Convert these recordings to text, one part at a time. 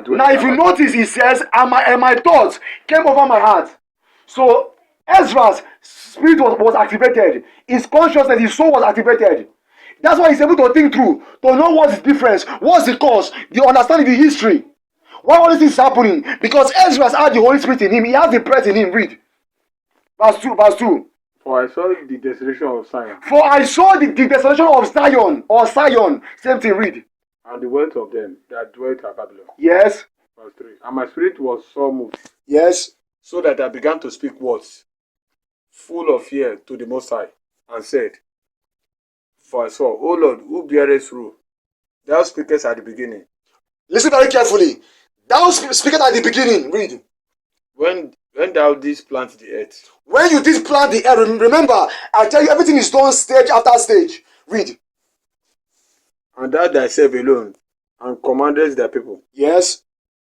Now, if you notice, he says, and my thoughts came over my heart. So Ezra's spirit was activated. His consciousness, his soul was activated. That's why he's able to think through, to know what's the difference, what's the cause, the understanding the history. Why all this is happening? Because Ezra had the Holy Spirit in him. He has the breath in him. Read. Verse 2. Verse 2. For I saw the desolation of Zion. For I saw the desolation of Zion, or Sion. Same thing, read. And the wealth of them that dwelt at Babylon. Yes. Verse 3. And my spirit was so moved. Yes. So that I began to speak words, full of fear to the Most High, and said, For I saw, O Lord, who bearest rule, thou speakest at the beginning. Listen very carefully. Thou speakest at the beginning. Read. When thou didst plant the earth. When you did plant the earth, remember, I tell you, everything is done stage after stage. Read. And thou thyself alone, and commandest thy people. Yes.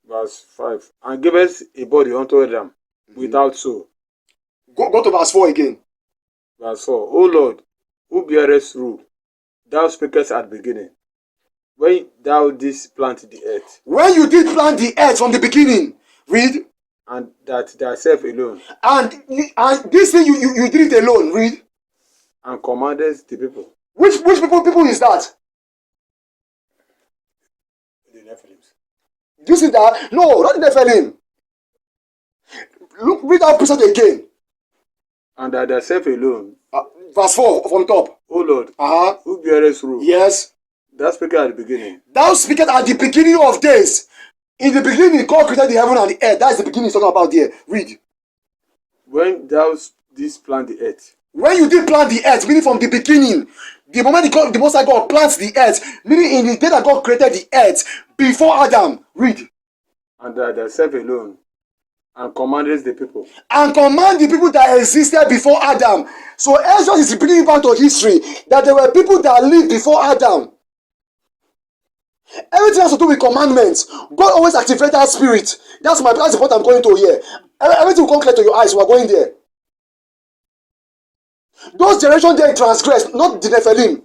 Verse 5. And givest a body unto them without soul. Go to verse 4 again. Verse 4. O Lord, who bearest rule, thou speakest at the beginning. When thou didst plant the earth. When you did plant the earth from the beginning. Read. And that thyself alone. And this thing you did it alone. Read. And commandest the people. Which people is that? The Nephilims. Do you see that? No, not the Nephilim. Look, read that precept again. And that thyself alone. Verse 4 from top. O Lord, who bearest rule. Yes. Thou speakest at the beginning. Thou speakest at the beginning of days. In the beginning, God created the heaven and the earth. That's the beginning he's talking about there. Read. When thou didst plant the earth. When you did plant the earth, meaning from the beginning, the moment the Most High God plants the earth, meaning in the day that God created the earth, before Adam. Read. And that thyself alone, and commandest the people. And command the people that existed before Adam. So Ezra is bringing back to history that there were people that lived before Adam. Everything has to do with commandments. God always activates that spirit. That's the point I'm going to here. Everything will come clear to your eyes. We're going there. Those generations they transgressed, not the Nephilim.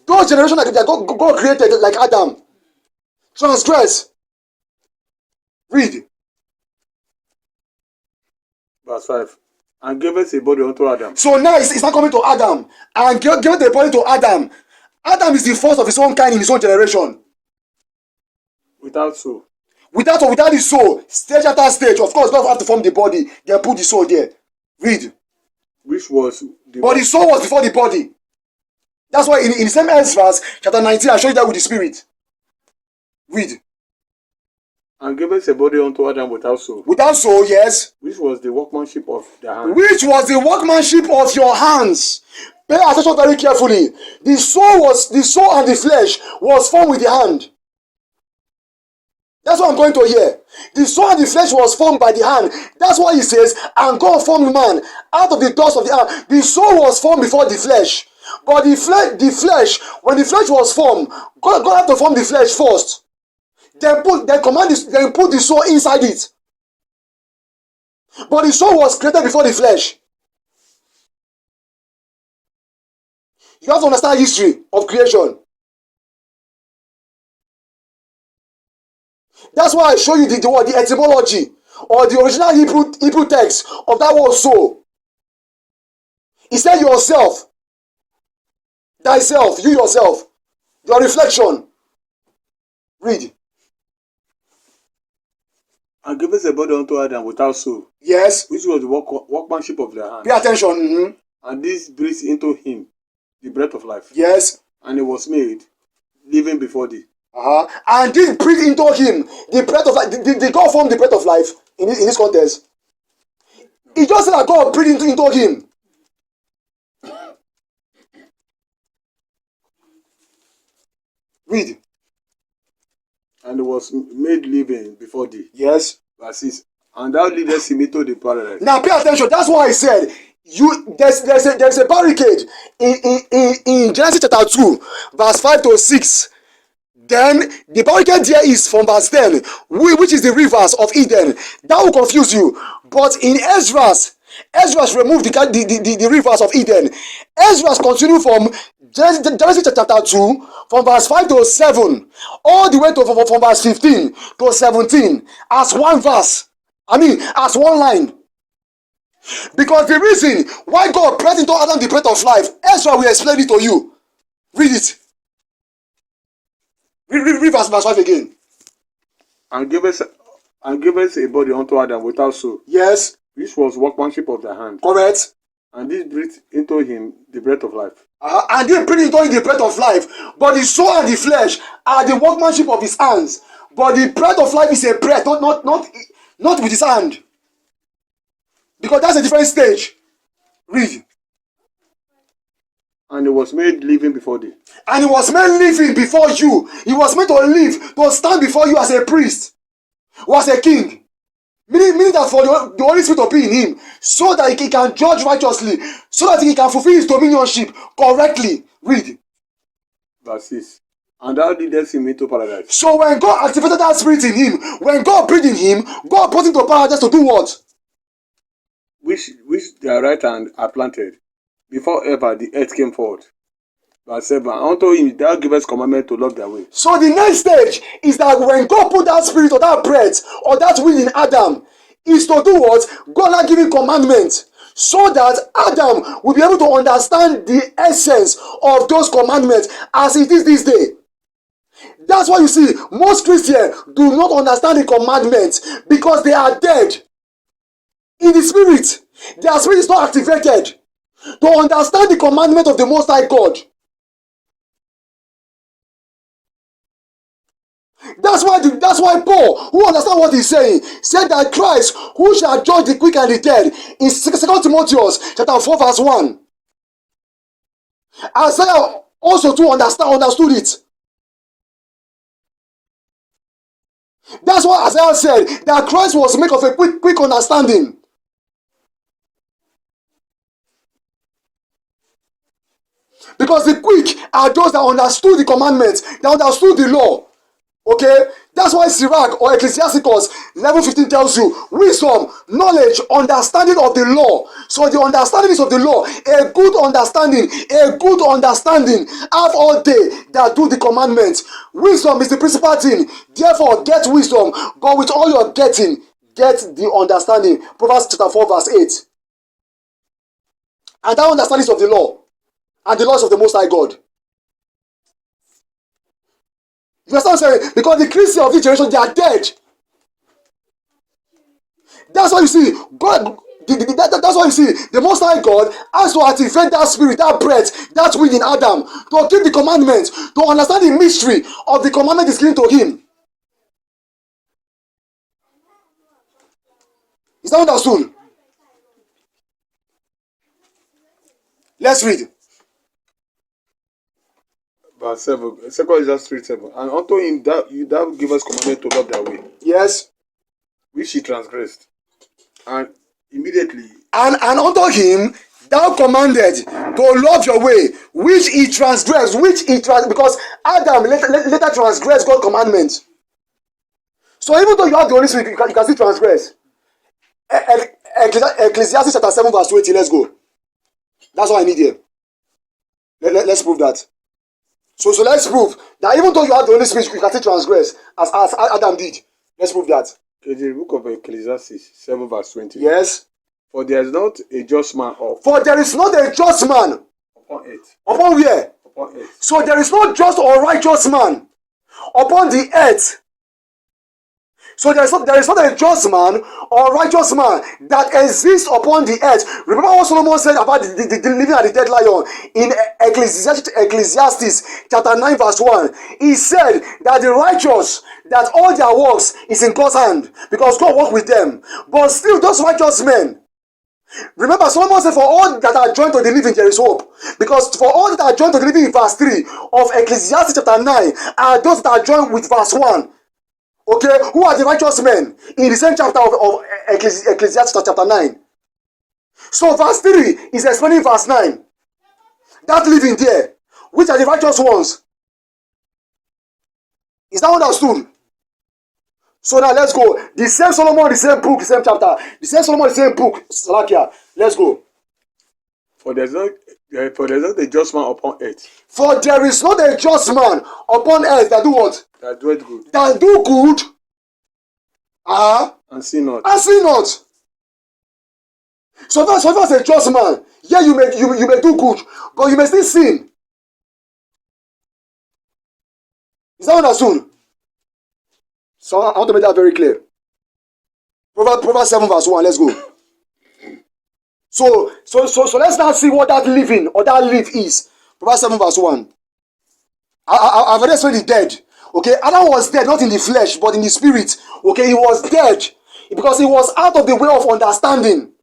Those generations that God created like Adam. Transgress. Read. Verse 5. And givest a body unto Adam. So now it's not coming to Adam. And give the body to Adam. Adam is the first of his own kind in his own generation. Without soul. Without the soul, stage after stage. Of course, God have to form the body. Then put the soul there. Read. Which was the body. The soul was before the body. That's why in the same verse, chapter 19, I show you that with the spirit. Read. And givest a body unto Adam without soul. Without soul, yes. Which was the workmanship of their hands. Which was the workmanship of your hands. Pay attention very carefully. The soul and the flesh was formed with the hand. That's what I'm going to hear. The soul and the flesh was formed by the hand. That's why he says, and God formed man out of the dust of the earth. The soul was formed before the flesh. But the flesh, when the flesh was formed, God had to form the flesh first. Then put the soul inside it. But the soul was created before the flesh. You have to understand history of creation. That's why I show you the etymology or the original Hebrew text of that word soul. He said yourself, thyself, you yourself, your reflection. Read. And givest a body unto Adam without soul. Yes. Which was the workmanship of their hands. Pay attention. Mm-hmm. And this breathed into him the breath of life. Yes. And it was made living before thee. And this breathed into him the breath of life. Did God form the breath of life in this context? He just said that God breathed into him. Read. And it was made living before thee. Yes. Verse 6. And thou leadest him into the paradise. Now pay attention. That's why I said there's a barricade in Genesis chapter 2, verse 5 to 6. Then the barricade there is from verse 10, which is the rivers of Eden. That will confuse you. But in Ezra's removed the rivers of Eden. Ezra's continue from Genesis chapter 2, from verse 5 to 7, all the way to from verse 15 to 17, as one verse. As one line. Because the reason why God breathed into Adam the breath of life, Ezra will explain it to you. Read it. Read verse 5 again. And giveth a body unto Adam without soul. Yes. Which was workmanship of the hand. Correct. And this breathed into him the breath of life. And they breathed into him the breath of life. But the soul and the flesh are the workmanship of his hands. But the breath of life is a breath, not with his hand. Because that's a different stage. Read. And he was made living before thee. And he was made living before you. He was made to live, to stand before you as a priest, or as a king. Meaning that for the Holy Spirit to be in him, so that he can judge righteously, so that he can fulfill his dominionship correctly. Read. Verse 6. And thou didst him into paradise. So when God activated that spirit in him, when God breathed in him, God put him to paradise to do what? Which their right hand are planted, before ever the earth came forth. Verse 7. Unto him thou givest commandment to love their way. So the next stage is that when God put that spirit or that breath or that will in Adam, is to do what? God now giving commandments, so that Adam will be able to understand the essence of those commandments as it is this day. That's why you see most Christians do not understand the commandments, because they are dead in the spirit. Their spirit is not activated to understand the commandment of the Most High God. That's why Paul, who understands what he's saying, said that Christ, who shall judge the quick and the dead, in 2 Timothy chapter 4 verse 1. Isaiah also too understood it. That's why Isaiah said that Christ was made of a quick understanding. Because the quick are those that understood the commandments, that understood the law. Okay? That's why Sirach or Ecclesiasticus 11:15 tells you wisdom, knowledge, understanding of the law. So the understanding is of the law. A good understanding have all they that do the commandments. Wisdom is the principal thing. Therefore, get wisdom, but with all your getting, get the understanding. Proverbs chapter 4 verse 8. And that understanding is of the law and the laws of the Most High God. You understand what I'm saying? Because the Christians of this generation, they are dead. That's why you see God. That's why you see the Most High God has to activate that spirit, that breath, that wind in Adam to keep the commandments, to understand the mystery of the commandment is given to him. Is that understood? Let's read. Verse 7. 2 Isaiah 3:7. And unto him thou givest commandment to love their way. Yes. Which he transgressed. And immediately. And unto him thou commanded to love your way, which he transgressed, because Adam later transgressed God's commandments. So even though you have the Holy Spirit, you can still transgress. Ecclesiastes chapter 7 verse 20, let's go. That's what I need here. Let's prove that. So let's prove that even though you have the Holy Spirit, you can still transgress as Adam did. Let's prove that. Okay, the book of Ecclesiastes 7 verse 20. Yes. For there is not a just man For there is not a just man. Upon earth. Upon where? Upon earth. So there is no just or righteous man upon the earth. So there is not a just man or righteous man that exists upon the earth. Remember what Solomon said about the living and the dead lion in Ecclesiastes chapter 9 verse 1. He said that the righteous, that all their works is in God's hand, because God works with them. But still those righteous men, remember Solomon said for all that are joined to the living there is hope. Because for all that are joined to the living in verse 3 of Ecclesiastes chapter 9 are those that are joined with verse 1. Okay, who are the righteous men in the same chapter of Ecclesiastes chapter 9? So verse 3 is explaining verse 9. That living there, which are the righteous ones? Is that understood? So now let's go. The same Solomon, the same book, the same chapter. The same Solomon, the same book. Salakia. Let's go. For there's not a just man upon earth For there is not a just man upon earth that do what? that doeth good That do good, and sin not. and sin not. So if that's a just man, yeah, you may do good, but you may still sin. Is that understood? So I want to make that very clear. Proverbs 7 verse 1. Let's go. So let's now see what that living or that live is. Proverbs 7 verse 1. I've already explained the dead. Okay, Adam was dead, not in the flesh, but in the spirit. Okay, he was dead because he was out of the way of understanding.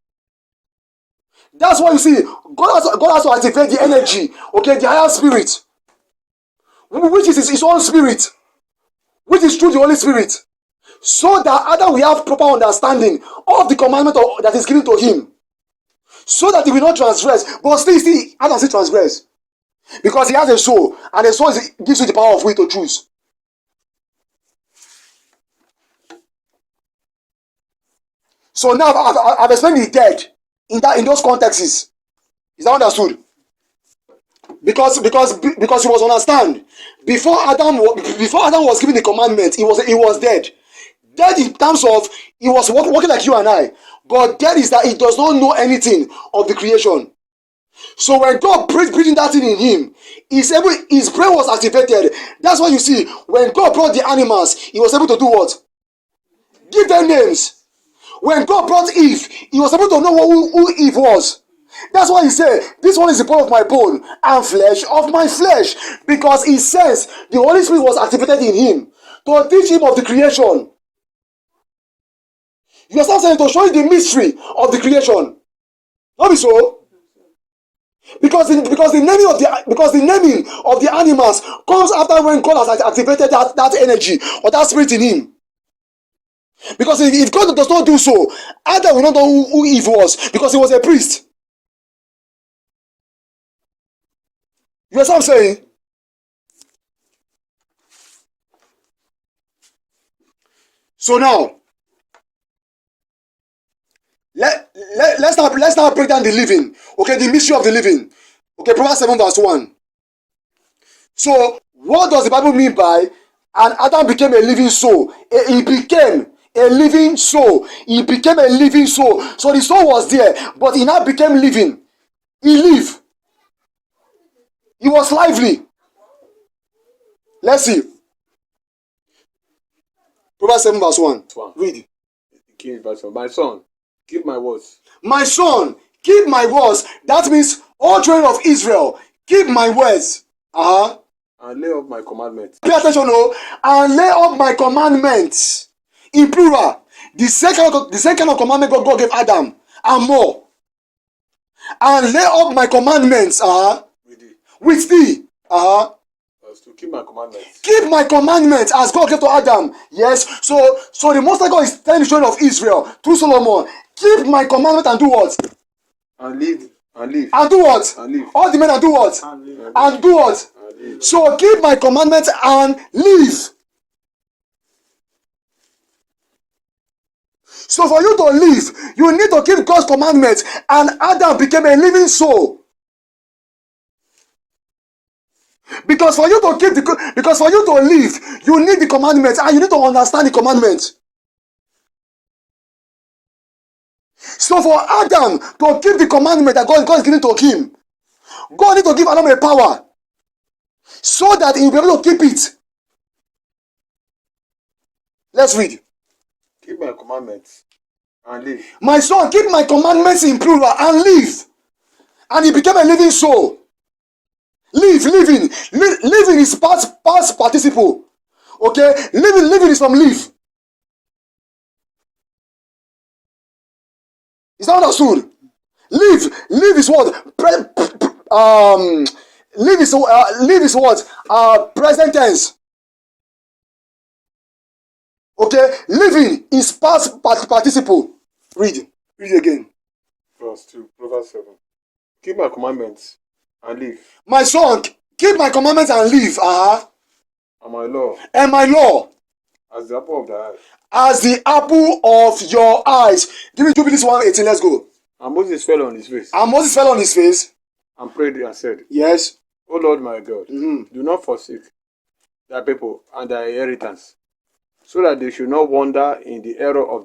That's why you see, God has to activate the energy, okay, the higher spirit, which is his own spirit, which is through the Holy Spirit, so that Adam will have proper understanding of the commandment that is given to him, so that he will not transgress. But still, Adam still transgress because he has a soul, and the soul gives you the power of will to choose. So now I've explained the dead in those contexts. Is that understood? Because you must understand, before Adam was given the commandment, he was dead. Dead in terms of he was walking like you and I, but dead is that he does not know anything of the creation. So when God breathing that thing in him, his brain was activated. That's why you see, when God brought the animals, he was able to do what? Give them names. When God brought Eve, he was able to know who Eve was. That's why he said, this one is the bone of my bone and flesh of my flesh. Because he says the Holy Spirit was activated in him to teach him of the creation. You are saying to show you the mystery of the creation. Not be so. Because the naming of the animals comes after when God has activated that energy or that spirit in him. Because if God does not do so, Adam will not know who Eve was, because he was a priest. You understand what I'm saying? So now, let's now break down the living. Okay, the mystery of the living. Okay, Proverbs 7 verse 1. So, what does the Bible mean by and Adam became a living soul? He became a living soul. He became a living soul. So the soul was there, but he now became living. He lived. He was lively. Let's see. Proverbs 7 verse 1. Read. My son, keep my words. My son, keep my words. That means all children of Israel, keep my words. And lay up my commandments. Pay attention, and lay up my commandments. In plural. The second kind of commandment God gave Adam, and more. And lay up my commandments with thee. To keep my commandments. Keep my commandments as God gave to Adam. Yes. So the Most High God is telling the children of Israel through Solomon, keep my commandment and do what? And live. And do what? And live. All the men and do what? And do what? And so keep my commandments and live. So for you to live, you need to keep God's commandments, and Adam became a living soul. Because for you to live, you need the commandments, and you need to understand the commandments. So for Adam to keep the commandment that God is giving to him, God need to give Adam a power so that he will be able to keep it. Let's read. Keep my commandments and live. My son, keep my commandments in plural and live. And he became a living soul. Living is past participle. Okay, living is from live. Is that understood? Live is what? Live is what? Present tense. Okay, living is past participle. Read again. Verse 2, Proverbs 7. Keep my commandments and live. My son, keep my commandments and live. And my law. And my law. As the apple of thy eye. As the apple of your eyes. Give me this 1:18. Let's go. And Moses fell on his face And Moses fell on his face. and prayed and said, Yes. O Lord my God, Mhm. do not forsake thy people and thy inheritance, so that they should not wander in the error of their